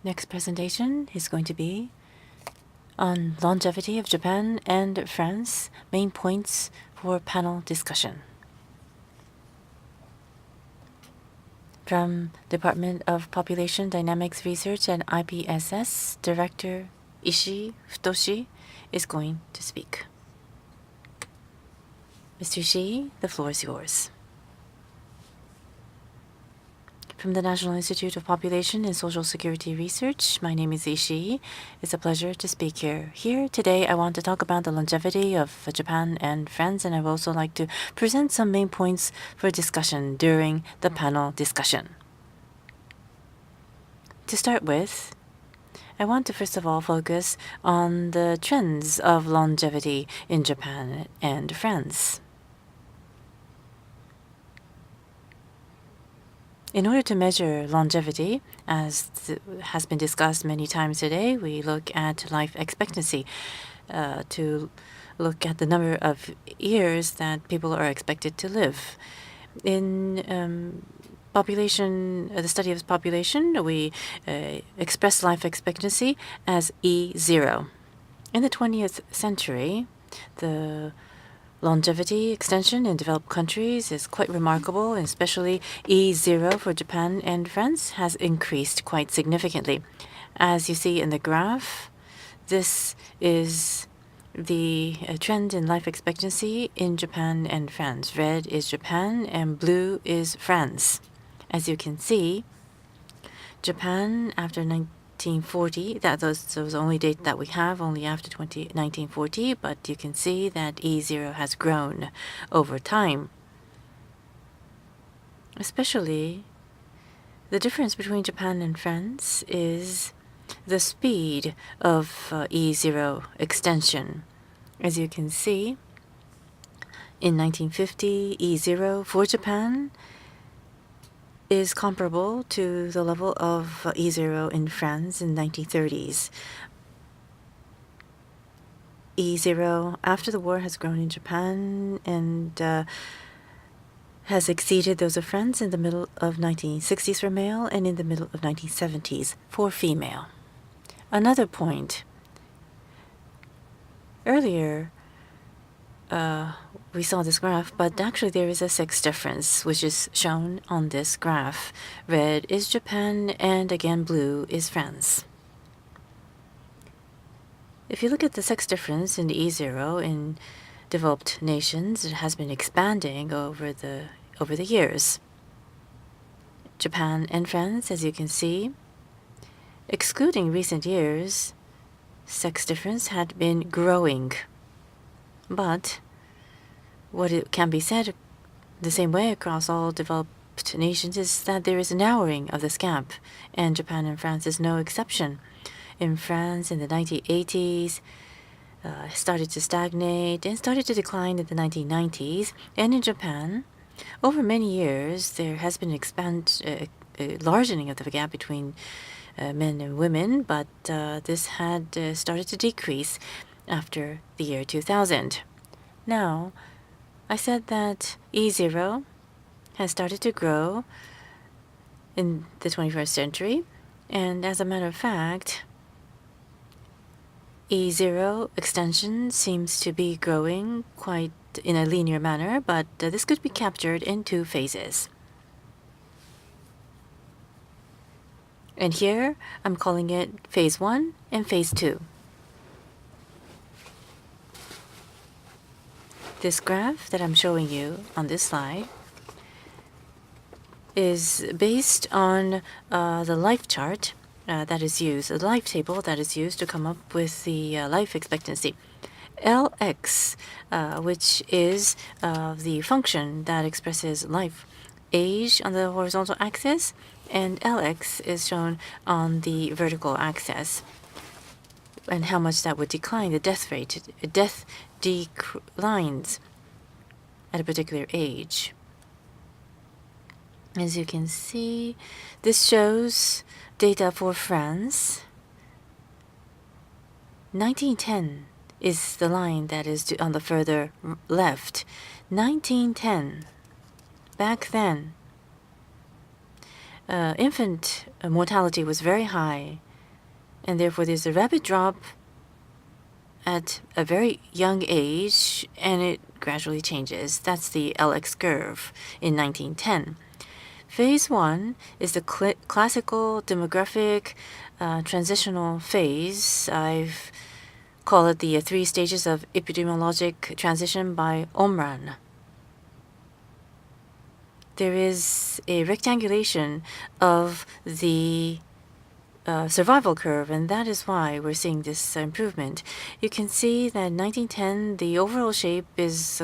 Next presentation is going to be on longevity of Japan and France, main points for panel discussion. From Department of Population Dynamics Research at IPSS, Director Ishii Futoshi is going to speak. Mr. Ishii, the floor is yours. From the National Institute of Population and Social Security Research, my name is Ishii. It's a pleasure to speak here. Here today, I want to talk about the longevity of Japan and France, and I would also like to present some main points for discussion during the panel discussion. To start with, I want to first of all focus on the trends of longevity in Japan and France. In order to measure longevity, as has been discussed many times today, we look at life expectancy to look at the number of years that people are expected to live. In the study of population, we express life expectancy as E0. In the 20th century, the longevity extension in developed countries is quite remarkable, and especially E0 for Japan and France has increased quite significantly. As you see in the graph, this is the trend in life expectancy in Japan and France. Red is Japan and blue is France. As you can see, Japan after 1940, that was the only date that we have, only after 1940, but you can see that E0 has grown over time. Especially, the difference between Japan and France is the speed of E0 extension. As you can see, in 1950, E0 for Japan is comparable to the level of E0 in France in 1930s. E0 after the war has grown in Japan and has exceeded those of France in the middle of 1960s for male and in the middle of 1970s for female. Another point. Earlier, we saw this graph, but actually there is a sex difference, which is shown on this graph. Red is Japan, and again blue is France. If you look at the sex difference in E0 in developed nations, it has been expanding over the years. Japan and France, as you can see, excluding recent years, sex difference had been growing. But what it can be said the same way across all developed nations is that there is a narrowing of this gap, and Japan and France is no exception. In France, in the 1980s, started to stagnate and started to decline in the 1990s, and in Japan, over many years, there has been a largening of the gap between men and women, but this had started to decrease after the year 2000. Now, I said that E0 has started to grow in the 21st century, and as a matter of fact, E0 extension seems to be growing quite in a linear manner, but this could be captured in two phases. And here, I'm calling it phase 1 and phase 2. This graph that I'm showing you on this slide is based on the life chart that is used, the life table that is used to come up with the life expectancy. LX, which is the function that expresses life age on the horizontal axis, and LX is shown on the vertical axis, and how much that would decline, the death rate. Death declines at a particular age. As you can see, this shows data for France 1910 is the line that is on the further left. 1910, back then, infant mortality was very high, and therefore there's a rapid drop at a very young age, and it gradually changes. That's the LX curve in 1910. Phase 1 is the classical demographic transitional phase. I've called it the 3 stages of epidemiologic transition by Omran. There is a rectangulation of the survival curve, and that is why we're seeing this improvement. You can see that in 1910, the overall shape is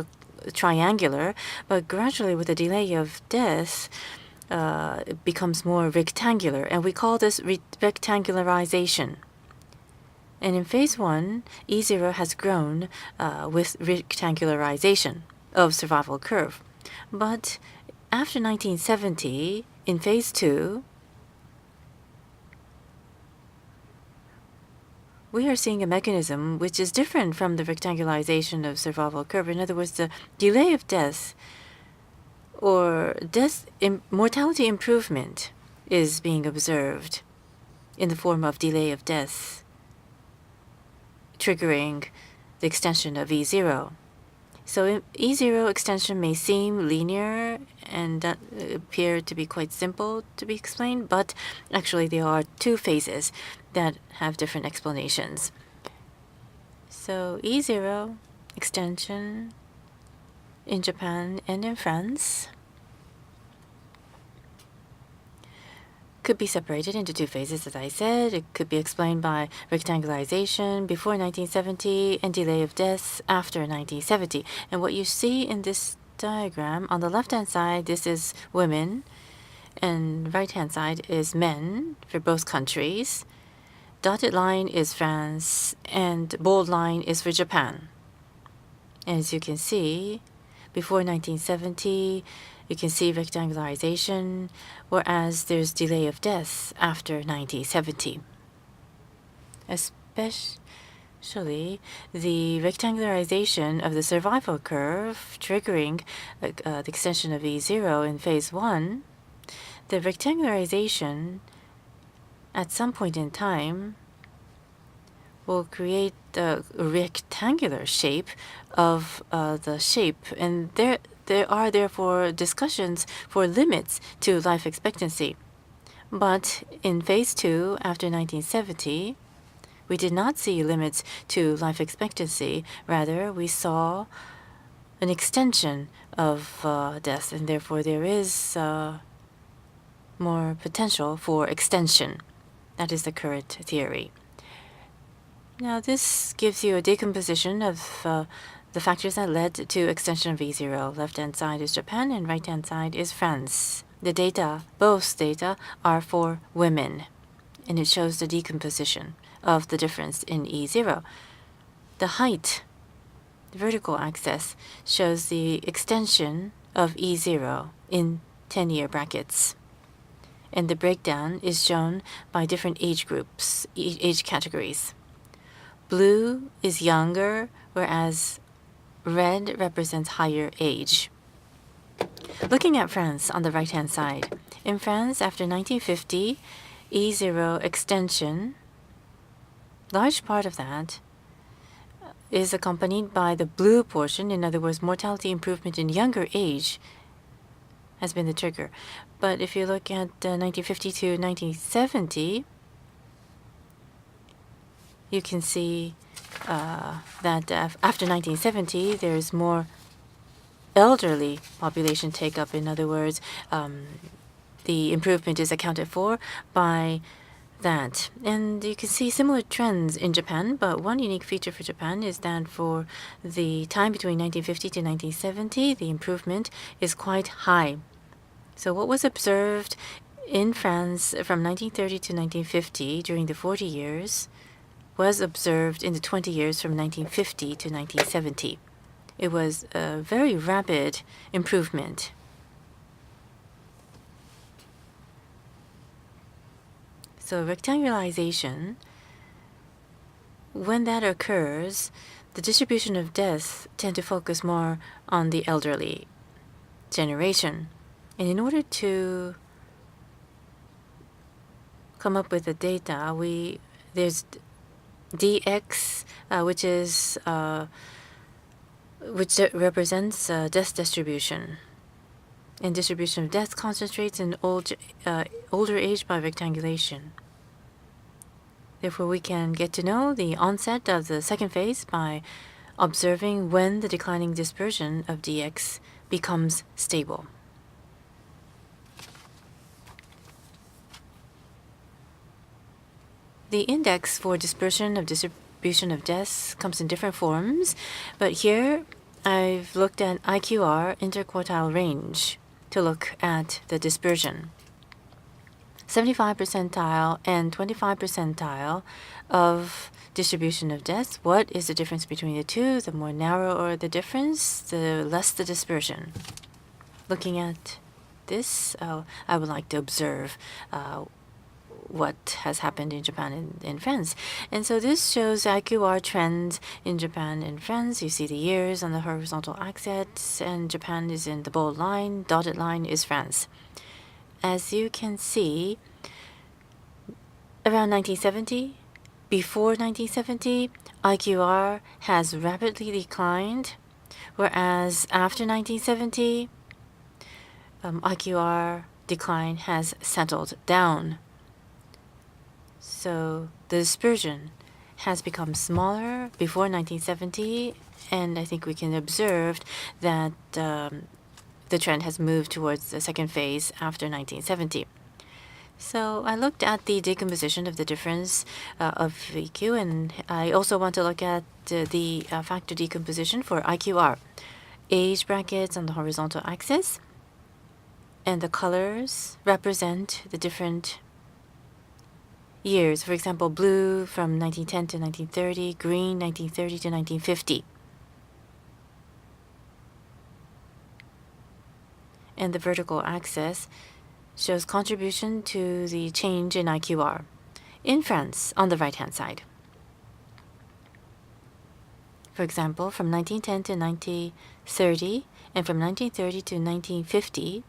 triangular, but gradually with the delay of death, it becomes more rectangular, and we call this rectangularization. And in phase 1, E0 has grown with rectangularization of survival curve. But after 1970, in phase 2, we are seeing a mechanism which is different from the rectangularization of survival curve. In other words, the delay of death or mortality improvement is being observed in the form of delay of death, triggering the extension of E0. So E0 extension may seem linear and appear to be quite simple to be explained, but actually there are 2 phases that have different explanations. So E0 extension in Japan and in France could be separated into 2 phases, as I said. It could be explained by rectangularization before 1970 and delay of death after 1970. And what you see in this diagram, on the left-hand side, this is women, and right-hand side is men for both countries. Dotted line is France, and bold line is for Japan. And as you can see, before 1970, you can see rectangularization, whereas there's delay of death after 1970. Especially the rectangularization of the survival curve triggering the extension of E0 in phase 1, the rectangularization at some point in time will create the rectangular shape of the shape, and there are therefore discussions for limits to life expectancy. But in phase 2, after 1970, we did not see limits to life expectancy. Rather, we saw an extension of death, and therefore there is more potential for extension. That is the current theory. Now, this gives you a decomposition of the factors that led to extension of E0. Left-hand side is Japan and right-hand side is France. The data, both data, are for women, and it shows the decomposition of the difference in E0. The height, the vertical axis, shows the extension of E0 in 10-year brackets. And the breakdown is shown by different age groups, age categories. Blue is younger, whereas red represents higher age. Looking at France on the right-hand side, in France after 1950, E0 extension, large part of that is accompanied by the blue portion. In other words, mortality improvement in younger age has been the trigger. But if you look at 1950 to 1970, you can see that after 1970, there's more elderly population take-up. In other words, the improvement is accounted for by that. And you can see similar trends in Japan, but one unique feature for Japan is that for the time between 1950 to 1970, the improvement is quite high. So what was observed in France from 1930 to 1950 during the 40 years was observed in the 20 years from 1950 to 1970. It was a very rapid improvement. So rectangularization when that occurs, the distribution of death tend to focus more on the elderly generation. And in order to come up with the data, there's DX, which represents death distribution. And distribution of death concentrates in older age by rectangulation. Therefore, we can get to know the onset of the second phase by observing when the declining dispersion of DX becomes stable. The index for dispersion of distribution of deaths comes in different forms, but here I've looked at IQR interquartile range to look at the dispersion. 75 percentile and 25 percentile of distribution of deaths. What is the difference between the two? The more narrower the difference, the less the dispersion. Looking at this, I would like to observe what has happened in Japan and France. And so this shows IQR trends in Japan and France. You see the years on the horizontal axis, and Japan is in the bold line. Dotted line is France. As you can see, around 1970, before 1970, IQR has rapidly declined, whereas after 1970, IQR decline has settled down. So the dispersion has become smaller before 1970, and I think we can observe that the trend has moved towards the second phase after 1970. So I looked at the decomposition of the difference of EQ, and I also want to look at the factor decomposition for IQR. Age brackets on the horizontal axis, and the colors represent the different years. For example, blue from 1910 to 1930, green 1930 to 1950. And the vertical axis shows contribution to the change in IQR in France on the right-hand side. For example, from 1910 to 1930 and from 1930 to 1950,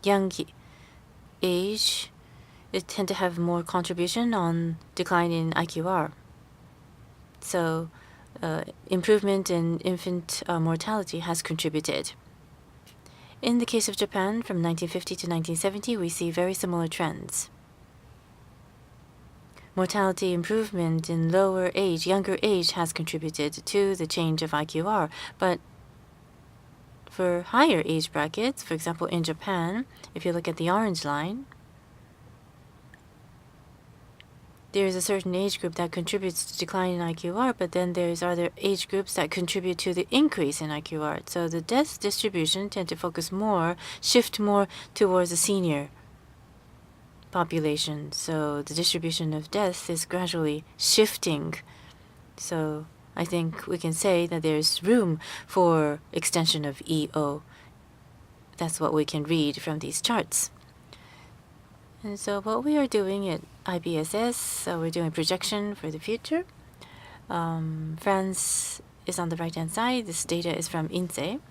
young age tend to have more contribution on decline in IQR. So improvement in infant mortality has contributed. In the case of Japan, from 1950 to 1970, we see very similar trends. Mortality improvement in lower age, younger age has contributed to the change of IQR, but for higher age brackets, for example, in Japan, if you look at the orange line, there is a certain age group that contributes to decline in IQR, but then there's other age groups that contribute to the increase in IQR. So the death distribution tend to shift more towards the senior population. So the distribution of death is gradually shifting. So I think we can say that there's room for extension of EO. That's what we can read from these charts. And so what we are doing at IBSS, we're doing projection for the future. France is on the right-hand side. This data is from INSEE.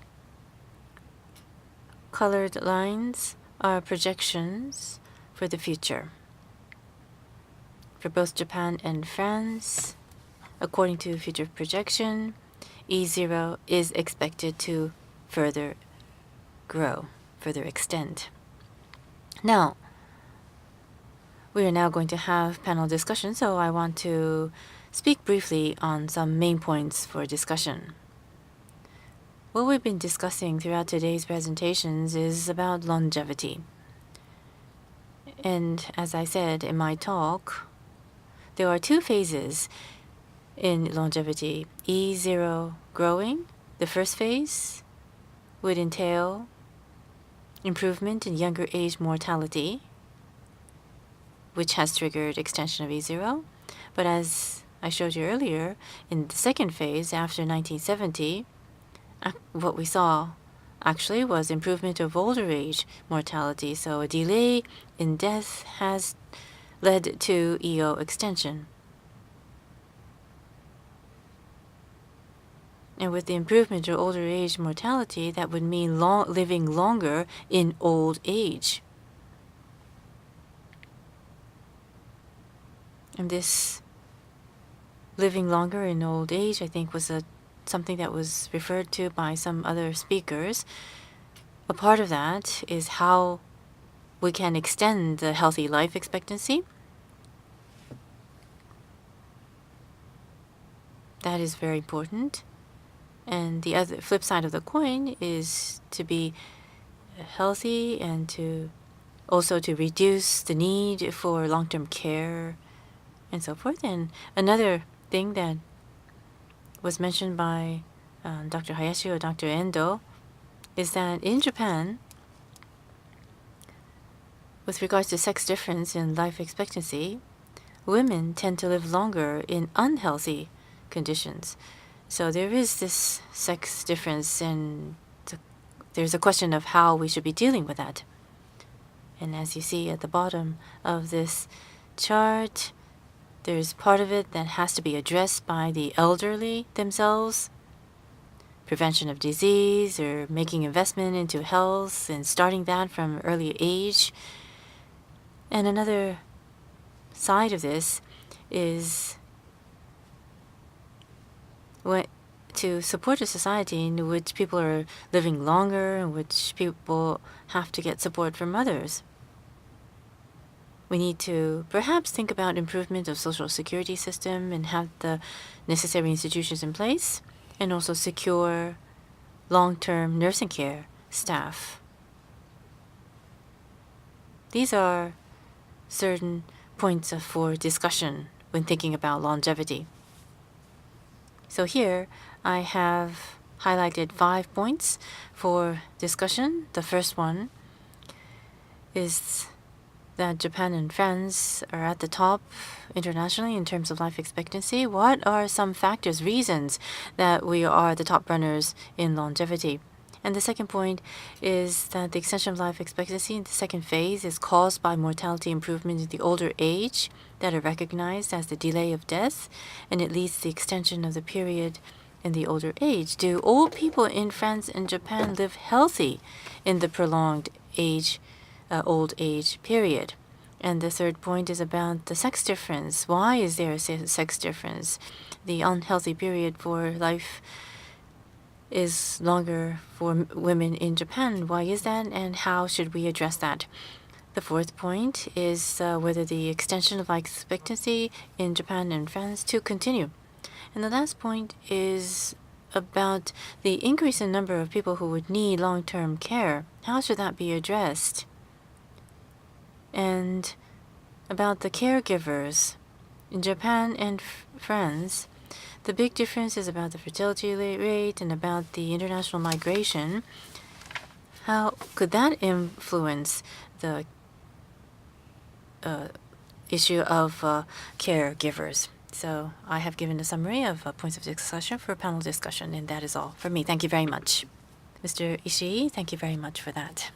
Colored lines are projections for the future. For both Japan and France, according to future projection, E0 is expected to further grow, further extend. Now, we are now going to have panel discussion, so I want to speak briefly on some main points for discussion. What we've been discussing throughout today's presentations is about longevity. And as I said in my talk, there are two phases in longevity. E0 growing, the first phase, would entail improvement in younger age mortality, which has triggered extension of E0. But as I showed you earlier, in the second phase, after 1970, what we saw actually was improvement of older age mortality. So a delay in death has led to EO extension. And with the improvement of older age mortality, that would mean living longer in old age. And this living longer in old age, I think, was something that was referred to by some other speakers. A part of that is how we can extend the healthy life expectancy. That is very important. And the other flip side of the coin is to be healthy and to also to reduce the need for long-term care and so forth. And another thing that was mentioned by Dr. Hayashi or Dr. Endo is that in Japan, with regards to sex difference in life expectancy, women tend to live longer in unhealthy conditions. So there is this sex difference, and there's a question of how we should be dealing with that. And as you see at the bottom of this chart, there's part of it that has to be addressed by the elderly themselves. Prevention of disease or making investment into health and starting that from early age. And another side of this is to support a society in which people are living longer, in which people have to get support from others. We need to perhaps think about improvement of social security system and have the necessary institutions in place, and also secure long-term nursing care staff. These are certain points for discussion when thinking about longevity. So here I have highlighted 5 points for discussion. The first one is that Japan and France are at the top internationally in terms of life expectancy. What are some factors, reasons that we are the top runners in longevity? And the second point is that the extension of life expectancy in the second phase is caused by mortality improvement in the older age that are recognized as the delay of death, and it leads to the extension of the period in the older age. Do old people in France and Japan live healthy in the prolonged old age period? And the third point is about the sex difference. Why is there a sex difference? The unhealthy period for life is longer for women in Japan. Why is that, and how should we address that? The fourth point is whether the extension of life expectancy in Japan and France to continue. And the last point is about the increase in number of people who would need long-term care. How should that be addressed? And about the caregivers in Japan and France, the big difference is about the fertility rate and about the international migration. How could that influence the issue of caregivers? So I have given a summary of points of discussion for panel discussion, and that is all for me. Thank you very much. Mr. Ishii, thank you very much for that.